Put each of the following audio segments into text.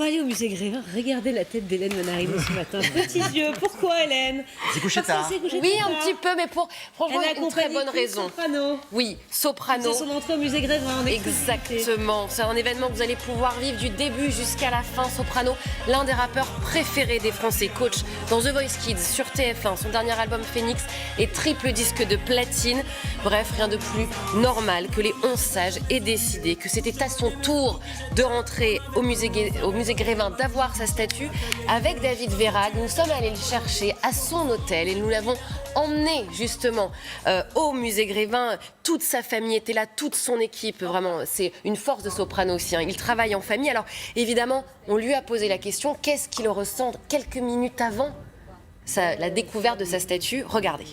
aller au musée Grévin, regardez la tête d'Hélène Manarino ce matin. Petits yeux, pourquoi Hélène? C'est couché tard. Oui, un petit peu, mais pour franchement une très bonne raison. Soprano. Oui, Soprano. C'est son entrée au musée Grévin. Exactement. C'est un événement que vous allez pouvoir vivre du début jusqu'à la fin. Soprano, l'un des rappeurs préférés des Français, coach dans The Voice Kids sur TF1. Son dernier album Phoenix est triple disque de platine. Bref, rien de plus normal que les 11 sages aient décidé que c'était à son tour de rentrer au musée Grévin, d'avoir sa statue. Avec David Verrag, nous sommes allés le chercher à son hôtel et nous l'avons emmené justement au musée Grévin. Toute sa famille était là, toute son équipe. Vraiment, c'est une force de Soprano aussi, hein. Il travaille en famille. Alors évidemment, on lui a posé la question, qu'est-ce qu'il ressent quelques minutes avant la découverte de sa statue? Regardez.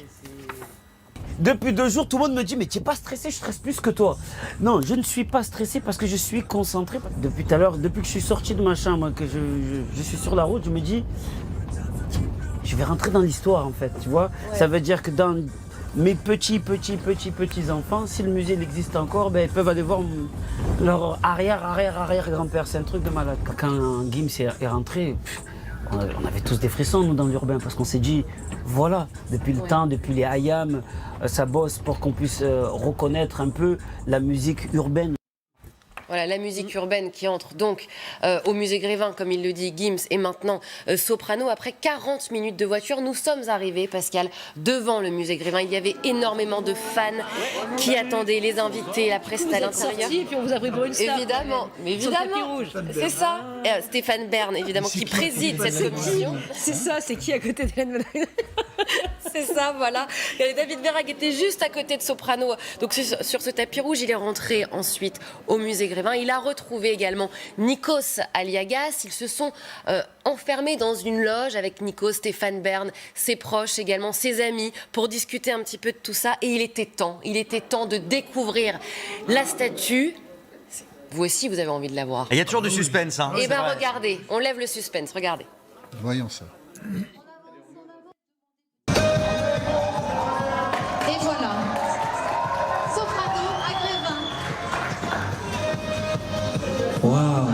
Depuis 2 jours, tout le monde me dit « Mais tu n'es pas stressé, je stresse plus que toi. » Non, je ne suis pas stressé parce que je suis concentré. Depuis tout à l'heure, depuis que je suis sorti de ma chambre, que je suis sur la route, je me dis « Je vais rentrer dans l'histoire en fait, tu vois. Ouais. Ça veut dire que dans mes petits enfants, si le musée existe encore, ben, ils peuvent aller voir leur arrière-grand-père. C'est un truc de malade. Quand Gims est rentré, on avait tous des frissons, nous, dans l'urbain, parce qu'on s'est dit, voilà, depuis le temps, depuis les Hayam, ça bosse pour qu'on puisse reconnaître un peu la musique urbaine. Voilà, la musique urbaine qui entre donc au musée Grévin, comme il le dit, Gims, et maintenant Soprano. Après 40 minutes de voiture, nous sommes arrivés, Pascal, devant le musée Grévin. Il y avait énormément de fans qui attendaient les invités, la presse à l'intérieur. Et puis on vous a pris pour une star. Évidemment, mais évidemment, c'est ça. Stéphane Bern, évidemment, qui préside cette commission. C'est ça, c'est qui à côté d'Hélène Manarino? C'est ça, voilà. Et David Verrag était juste à côté de Soprano. Donc sur ce tapis rouge, il est rentré ensuite au musée Grévin. Il a retrouvé également Nikos Aliagas. Ils se sont enfermés dans une loge avec Nikos, Stéphane Bern, ses proches également, ses amis, pour discuter un petit peu de tout ça. Et il était temps de découvrir la statue. Vous aussi, vous avez envie de la voir. Il y a toujours du suspense. Hein. Eh bien, regardez, on lève le suspense, regardez. Voyons ça. Et voilà, Soprano à Grévin. Waouh.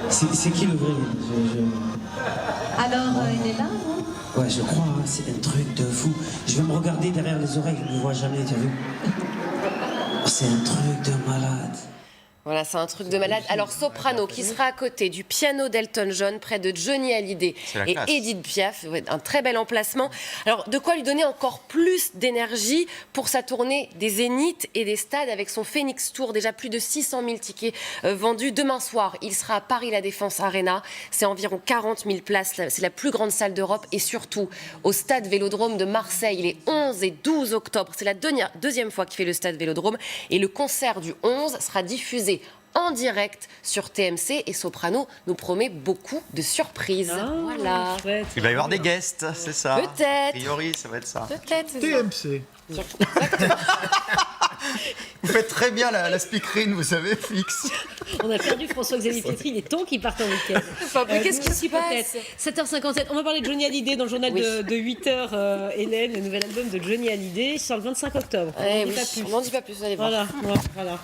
C'est qui le vrai? Alors, il est là, non? Ouais, je crois, hein, c'est un truc de fou. Je vais me regarder derrière les oreilles, je ne me vois jamais, tu as vu? C'est un truc de malade. Voilà, c'est un truc de malade. Alors Soprano qui sera à côté du piano d'Elton John, près de Johnny Hallyday et Edith Piaf, un très bel emplacement. Alors de quoi lui donner encore plus d'énergie pour sa tournée des Zéniths et des stades avec son Phoenix Tour, déjà plus de 600 000 tickets vendus. Demain soir, il sera à Paris La Défense Arena, c'est environ 40 000 places, c'est la plus grande salle d'Europe, et surtout au stade Vélodrome de Marseille les 11 et 12 octobre. C'est la deuxième fois qu'il fait le stade Vélodrome, et le concert du 11 sera diffusé en direct sur TMC, et Soprano nous promet beaucoup de surprises. Voilà. Chouette. Il va y avoir des guests, c'est ça? Peut-être. A priori, ça va être ça. Peut-être. TMC. Vous faites très bien la speakerine, vous savez, fixe. On a perdu François-Xavier Pietri, il est temps qu'il parte en week-end. Mais qu'est-ce qui se passe? 7h57, on va parler de Johnny Hallyday dans le journal de 8h, Hélène, le nouvel album de Johnny Hallyday sur le 25 octobre. On n'en dit pas plus, allez voir. Voilà.